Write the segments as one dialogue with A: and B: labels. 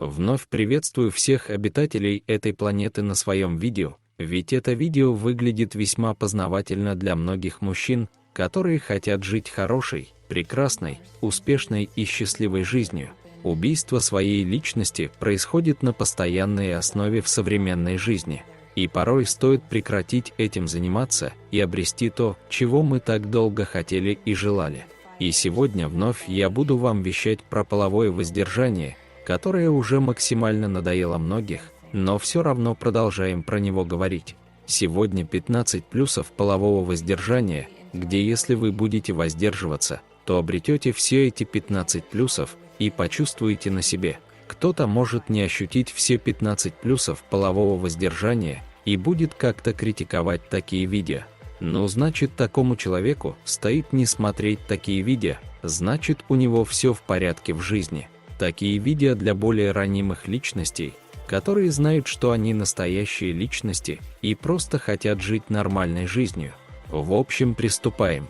A: Вновь приветствую всех обитателей этой планеты на своем видео, ведь это видео выглядит весьма познавательно для многих мужчин, которые хотят жить хорошей, прекрасной, успешной и счастливой жизнью. Убийство своей личности происходит на постоянной основе в современной жизни, и порой стоит прекратить этим заниматься и обрести то, чего мы так долго хотели и желали. И сегодня вновь я буду вам вещать про половое воздержание, которое уже максимально надоело многих, но все равно продолжаем про него говорить. Сегодня 15 плюсов полового воздержания, где если вы будете воздерживаться, то обретете все эти 15 плюсов и почувствуете на себе. Кто-то может не ощутить все 15 плюсов полового воздержания и будет как-то критиковать такие видео. Ну, значит, такому человеку стоит не смотреть такие видео, значит, у него все в порядке в жизни. Такие видео для более ранимых личностей, которые знают, что они настоящие личности и просто хотят жить нормальной жизнью. В общем, приступаем.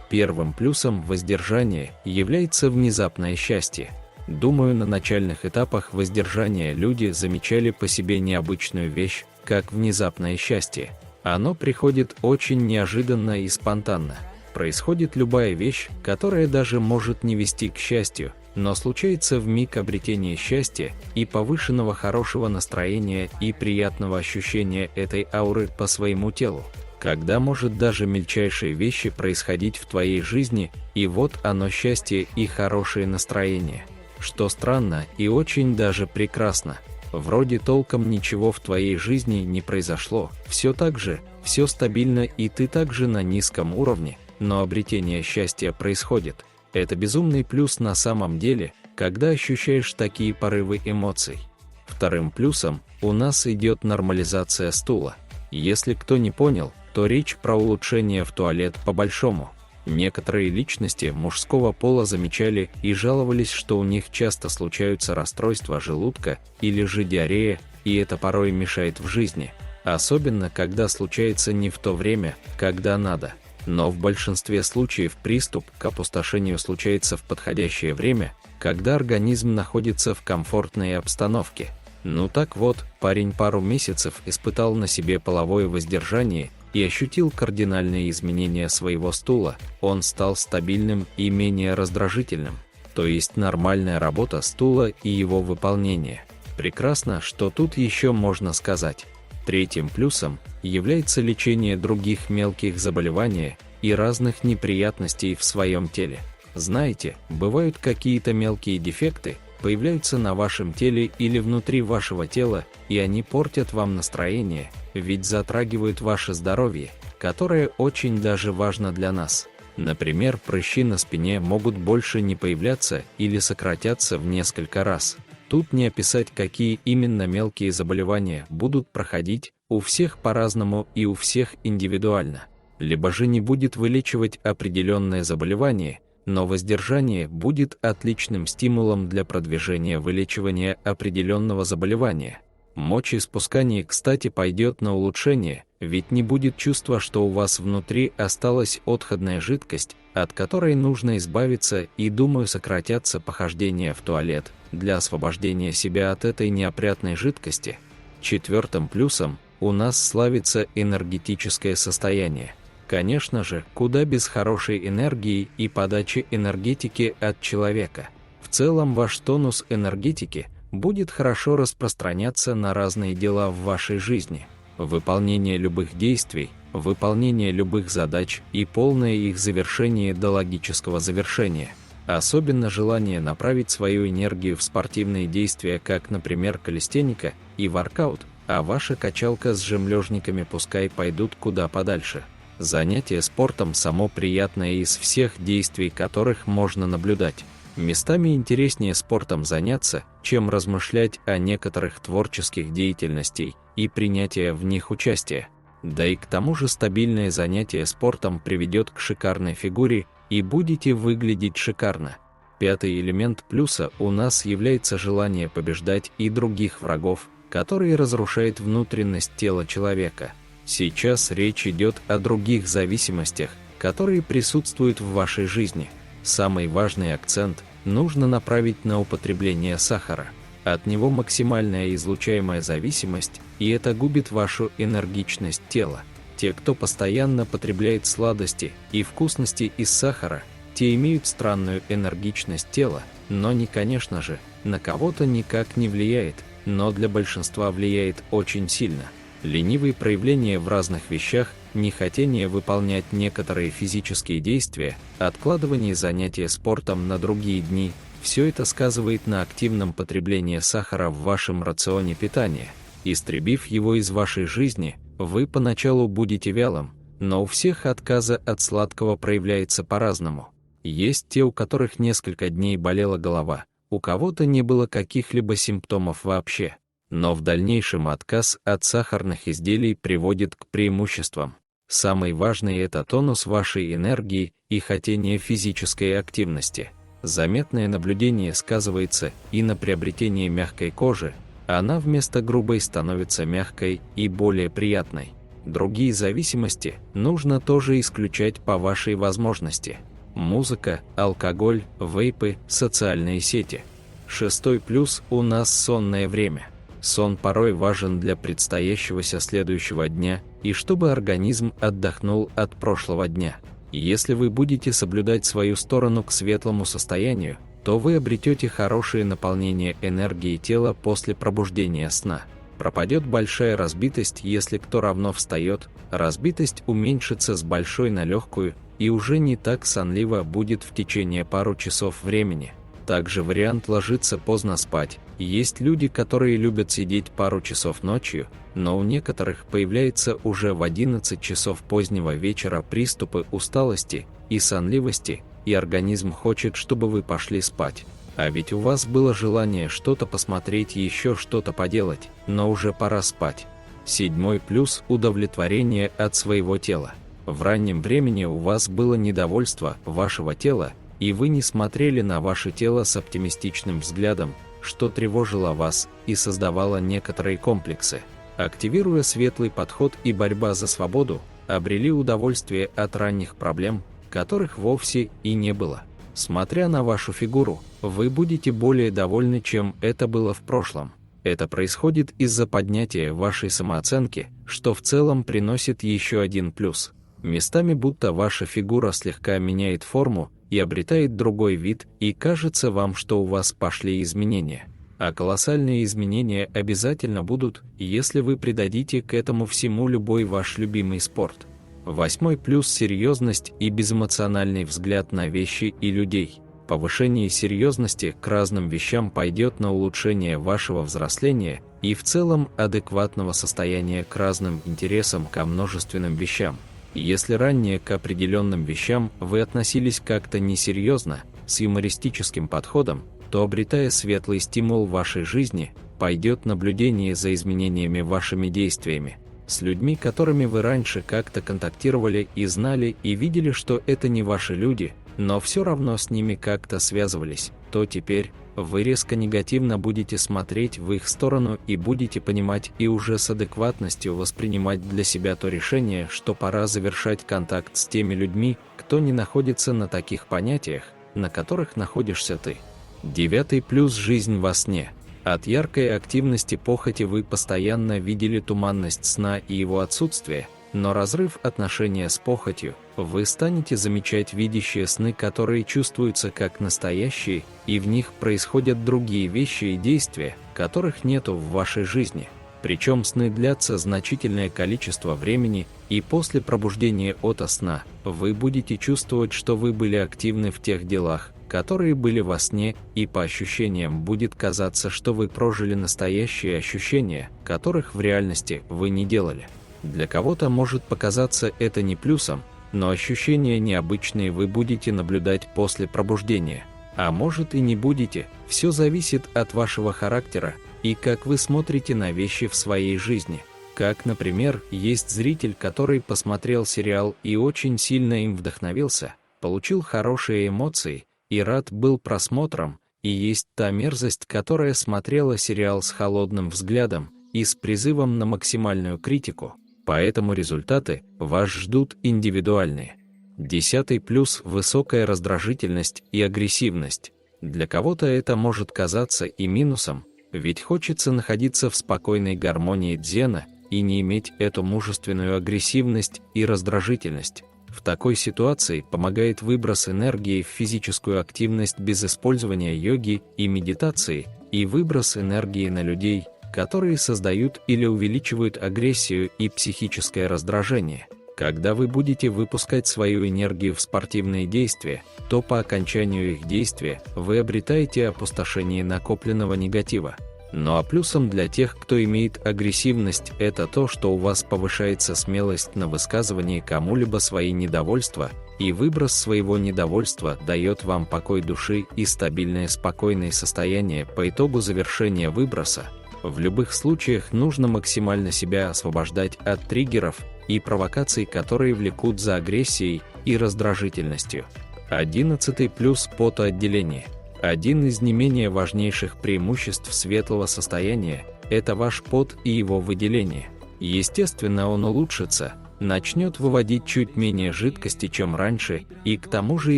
A: Первым плюсом воздержания является внезапное счастье. Думаю, на начальных этапах воздержания люди замечали по себе необычную вещь, как внезапное счастье. Оно приходит очень неожиданно и спонтанно. Происходит любая вещь, которая даже может не вести к счастью, но случается в миг обретения счастья и повышенного хорошего настроения и приятного ощущения этой ауры по своему телу. Когда может даже мельчайшие вещи происходить в твоей жизни, и вот оно счастье и хорошее настроение. Что странно и очень даже прекрасно. Вроде толком ничего в твоей жизни не произошло, все так же, все стабильно и ты также на низком уровне, но обретение счастья происходит. Это безумный плюс на самом деле, когда ощущаешь такие порывы эмоций. Вторым плюсом у нас идет нормализация стула. Если кто не понял, то речь про улучшение в туалет по-большому. Некоторые личности мужского пола замечали и жаловались, что у них часто случаются расстройства желудка или же диарея, и это порой мешает в жизни, особенно когда случается не в то время, когда надо. Но в большинстве случаев приступ к опустошению случается в подходящее время, когда организм находится в комфортной обстановке. Ну так вот, парень пару месяцев испытал на себе половое воздержание и ощутил кардинальные изменения своего стула. Он стал стабильным и менее раздражительным. То есть нормальная работа стула и его выполнение. Прекрасно, что тут еще можно сказать. Третьим плюсом является лечение других мелких заболеваний и разных неприятностей в своем теле. Знаете, бывают какие-то мелкие дефекты, появляются на вашем теле или внутри вашего тела, и они портят вам настроение, ведь затрагивают ваше здоровье, которое очень даже важно для нас. Например, прыщи на спине могут больше не появляться или сократятся в несколько раз. Тут не описать, какие именно мелкие заболевания будут проходить, у всех по-разному и у всех индивидуально. Либо же не будет вылечивать определенное заболевание, но воздержание будет отличным стимулом для продвижения вылечивания определенного заболевания. Мочеиспускание, кстати, пойдет на улучшение, ведь не будет чувства, что у вас внутри осталась отходная жидкость, от которой нужно избавиться, и, думаю, сократятся похождения в туалет для освобождения себя от этой неопрятной жидкости. Четвертым плюсом у нас славится энергетическое состояние. Конечно же, куда без хорошей энергии и подачи энергетики от человека. В целом ваш тонус энергетики будет хорошо распространяться на разные дела в вашей жизни. Выполнение любых действий, выполнение любых задач и полное их завершение до логического завершения. Особенно желание направить свою энергию в спортивные действия, как, например, калистеника и воркаут, а ваша качалка с жемлежниками пускай пойдут куда подальше. Занятие спортом само приятное из всех действий, которых можно наблюдать. Местами интереснее спортом заняться, чем размышлять о некоторых творческих деятельностей и принятия в них участия. Да и к тому же стабильное занятие спортом приведет к шикарной фигуре, и будете выглядеть шикарно. Пятый элемент плюса у нас является желание побеждать и других врагов, которые разрушают внутренность тела человека. Сейчас речь идет о других зависимостях, которые присутствуют в вашей жизни. Самый важный акцент нужно направить на употребление сахара. От него максимальная излучаемая зависимость, и это губит вашу энергичность тела. Те, кто постоянно потребляет сладости и вкусности из сахара, те имеют странную энергичность тела, но не, конечно же, на кого-то никак не влияет, но для большинства влияет очень сильно. Ленивые проявления в разных вещах, нехотение выполнять некоторые физические действия, откладывание занятия спортом на другие дни – все это сказывает на активном потреблении сахара в вашем рационе питания. Истребив его из вашей жизни, вы поначалу будете вялым, но у всех отказа от сладкого проявляется по-разному. Есть те, у которых несколько дней болела голова, у кого-то не было каких-либо симптомов вообще. Но в дальнейшем отказ от сахарных изделий приводит к преимуществам. Самый важный – это тонус вашей энергии и хотение физической активности. Заметное наблюдение сказывается и на приобретении мягкой кожи, она вместо грубой становится мягкой и более приятной. Другие зависимости нужно тоже исключать по вашей возможности. Музыка, алкоголь, вейпы, социальные сети. 6 плюс у нас сонное время. Сон порой важен для предстоящегося следующего дня и чтобы организм отдохнул от прошлого дня. Если вы будете соблюдать свою сторону к светлому состоянию, то вы обретете хорошее наполнение энергии тела после пробуждения сна. Пропадет большая разбитость, если кто равно встает, разбитость уменьшится с большой на легкую и уже не так сонливо будет в течение пару часов времени. Также вариант ложиться поздно спать. Есть люди, которые любят сидеть пару часов ночью, но у некоторых появляется уже в 11 часов позднего вечера приступы усталости и сонливости, и организм хочет, чтобы вы пошли спать. А ведь у вас было желание что-то посмотреть, еще что-то поделать, но уже пора спать. 7 плюс – удовлетворение от своего тела. В раннем времени у вас было недовольство вашего тела, и вы не смотрели на ваше тело с оптимистичным взглядом, что тревожило вас и создавало некоторые комплексы. Активируя светлый подход и борьба за свободу, обрели удовольствие от ранних проблем, которых вовсе и не было. Смотря на вашу фигуру, вы будете более довольны, чем это было в прошлом. Это происходит из-за поднятия вашей самооценки, что в целом приносит еще один плюс. Местами будто ваша фигура слегка меняет форму и обретает другой вид, и кажется вам, что у вас пошли изменения. А колоссальные изменения обязательно будут, если вы придадите к этому всему любой ваш любимый спорт. 8 плюс – серьезность и безэмоциональный взгляд на вещи и людей. Повышение серьезности к разным вещам пойдет на улучшение вашего взросления и в целом адекватного состояния к разным интересам, ко множественным вещам. Если ранее к определенным вещам вы относились как-то несерьезно, с юмористическим подходом, то, обретая светлый стимул в вашей жизни, пойдет наблюдение за изменениями вашими действиями. С людьми, которыми вы раньше как-то контактировали и знали и видели, что это не ваши люди, но все равно с ними как-то связывались, то теперь вы резко негативно будете смотреть в их сторону и будете понимать и уже с адекватностью воспринимать для себя то решение, что пора завершать контакт с теми людьми, кто не находится на таких понятиях, на которых находишься ты. 9 плюс – жизнь во сне. От яркой активности похоти вы постоянно видели туманность сна и его отсутствие, но разрыв отношения с похотью, вы станете замечать видящие сны, которые чувствуются как настоящие, и в них происходят другие вещи и действия, которых нету в вашей жизни. Причем сны длятся значительное количество времени, и после пробуждения ото сна вы будете чувствовать, что вы были активны в тех делах, которые были во сне, и по ощущениям будет казаться, что вы прожили настоящие ощущения, которых в реальности вы не делали. Для кого-то может показаться это не плюсом, но ощущения необычные вы будете наблюдать после пробуждения. А может и не будете, все зависит от вашего характера и как вы смотрите на вещи в своей жизни. Как, например, есть зритель, который посмотрел сериал и очень сильно им вдохновился, получил хорошие эмоции и рад был просмотром, и есть та мерзость, которая смотрела сериал с холодным взглядом и с призывом на максимальную критику. Поэтому результаты вас ждут индивидуальные. 10 плюс – высокая раздражительность и агрессивность. Для кого-то это может казаться и минусом, Ведь хочется находиться в спокойной гармонии дзена и не иметь эту мужественную агрессивность и раздражительность. В такой ситуации помогает выброс энергии в физическую активность без использования йоги и медитации, и выброс энергии на людей, которые создают или увеличивают агрессию и психическое раздражение. Когда вы будете выпускать свою энергию в спортивные действия, то по окончанию их действия вы обретаете опустошение накопленного негатива. Ну а плюсом для тех, кто имеет агрессивность, это то, что у вас повышается смелость на высказывание кому-либо свои недовольства, и выброс своего недовольства дает вам покой души и стабильное спокойное состояние по итогу завершения выброса. В любых случаях нужно максимально себя освобождать от триггеров и провокаций, которые влекут за агрессией и раздражительностью. 11 плюс потоотделение. Один из не менее важнейших преимуществ светлого состояния – это ваш пот и его выделение. Естественно, он улучшится, начнет выводить чуть менее жидкости, чем раньше, и к тому же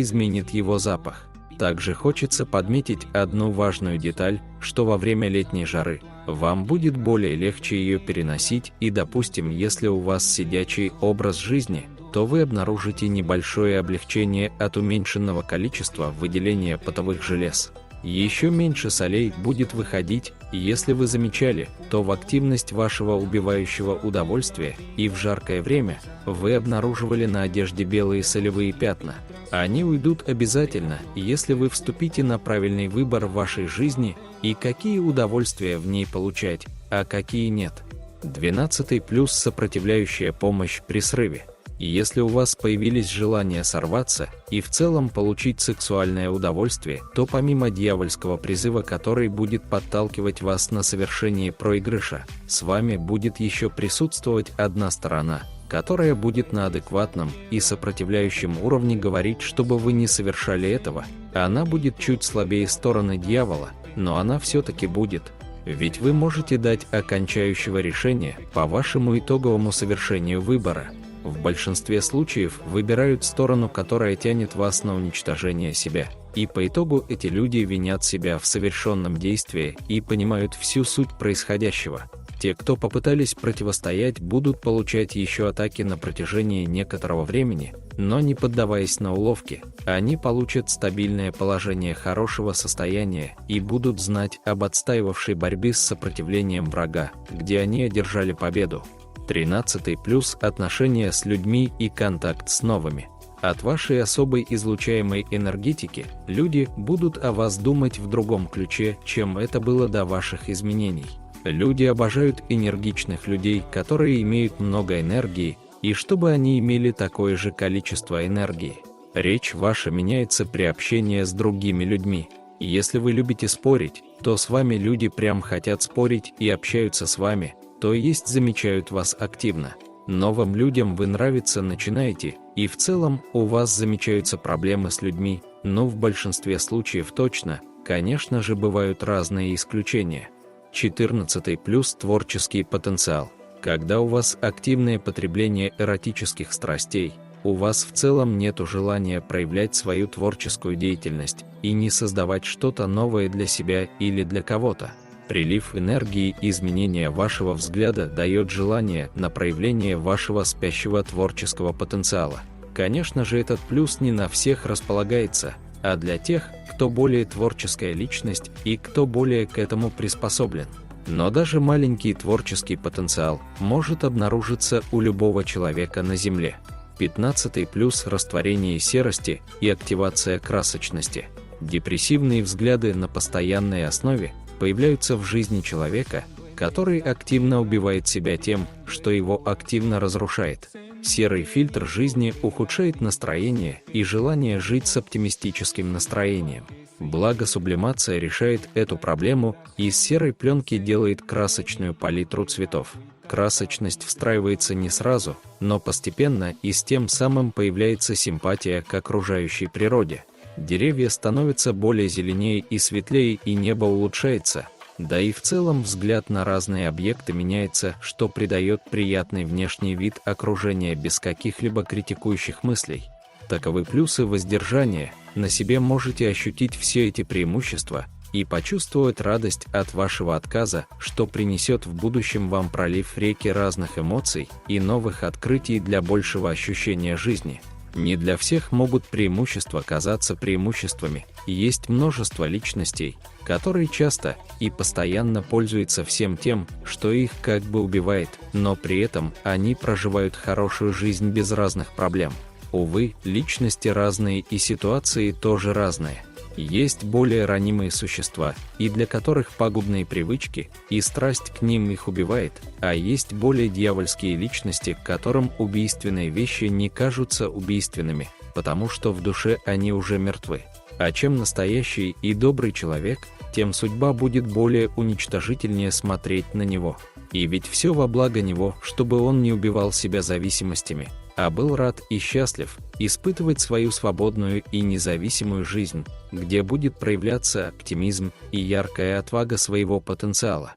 A: изменит его запах. Также хочется подметить одну важную деталь, что во время летней жары вам будет более легче ее переносить, и, допустим, если у вас сидячий образ жизни, то вы обнаружите небольшое облегчение от уменьшенного количества выделения потовых желез. Еще меньше солей будет выходить, и если вы замечали, то в активность вашего убивающего удовольствия и в жаркое время вы обнаруживали на одежде белые солевые пятна. Они уйдут обязательно, если вы вступите на правильный выбор в вашей жизни и какие удовольствия в ней получать, а какие нет. 12 плюс сопротивляющая помощь при срыве. Если у вас появились желания сорваться и в целом получить сексуальное удовольствие, то помимо дьявольского призыва, который будет подталкивать вас на совершение проигрыша, с вами будет еще присутствовать одна сторона, которая будет на адекватном и сопротивляющем уровне говорить, чтобы вы не совершали этого. Она будет чуть слабее стороны дьявола, но она все-таки будет. Ведь вы можете дать окончающего решения по вашему итоговому совершению выбора. В большинстве случаев выбирают сторону, которая тянет вас на уничтожение себя, и по итогу эти люди винят себя в совершенном действии и понимают всю суть происходящего. Те, кто попытались противостоять, будут получать еще атаки на протяжении некоторого времени, но не поддаваясь на уловки, они получат стабильное положение хорошего состояния и будут знать об отстаивавшей борьбе с сопротивлением врага, где они одержали победу. 13 плюс отношения с людьми и контакт с новыми. От вашей особой излучаемой энергетики люди будут о вас думать в другом ключе, чем это было до ваших изменений. Люди обожают энергичных людей, которые имеют много энергии, и чтобы они имели такое же количество энергии. Речь ваша меняется при общении с другими людьми. Если вы любите спорить, то с вами люди прям хотят спорить и общаются с вами, то есть замечают вас активно. Новым людям вы нравиться начинаете, и в целом у вас замечаются проблемы с людьми, но в большинстве случаев точно, конечно же, бывают разные исключения. 14 плюс творческий потенциал. Когда у вас активное потребление эротических страстей, у вас в целом нету желания проявлять свою творческую деятельность и не создавать что-то новое для себя или для кого-то. Прилив энергии и изменения вашего взгляда дает желание на проявление вашего спящего творческого потенциала. Конечно же, этот плюс не на всех располагается, а для тех, кто более творческая личность и кто более к этому приспособлен. Но даже маленький творческий потенциал может обнаружиться у любого человека на Земле. 15 плюс растворение серости и активация красочности. Депрессивные взгляды на постоянной основе появляются в жизни человека, который активно убивает себя тем, что его активно разрушает. Серый фильтр жизни ухудшает настроение и желание жить с оптимистическим настроением. Благо сублимация решает эту проблему и из серой пленки делает красочную палитру цветов. Красочность встраивается не сразу, но постепенно, и с тем самым появляется симпатия к окружающей природе. Деревья становятся более зеленее и светлее, и небо улучшается, да и в целом взгляд на разные объекты меняется, что придает приятный внешний вид окружения без каких-либо критикующих мыслей. Таковы плюсы воздержания. На себе можете ощутить все эти преимущества, и почувствовать радость от вашего отказа, что принесет в будущем вам пролив реки разных эмоций и новых открытий для большего ощущения жизни. Не для всех могут преимущества казаться преимуществами, и есть множество личностей, которые часто и постоянно пользуются всем тем, что их как бы убивает, но при этом они проживают хорошую жизнь без разных проблем. Увы, личности разные и ситуации тоже разные. Есть более ранимые существа, и для которых пагубные привычки и страсть к ним их убивает, а есть более дьявольские личности, которым убийственные вещи не кажутся убийственными, потому что в душе они уже мертвы. А чем настоящий и добрый человек, тем судьба будет более уничтожительнее смотреть на него. И ведь все во благо него, чтобы он не убивал себя зависимостями, а был рад и счастлив испытывать свою свободную и независимую жизнь, где будет проявляться оптимизм и яркая отвага своего потенциала.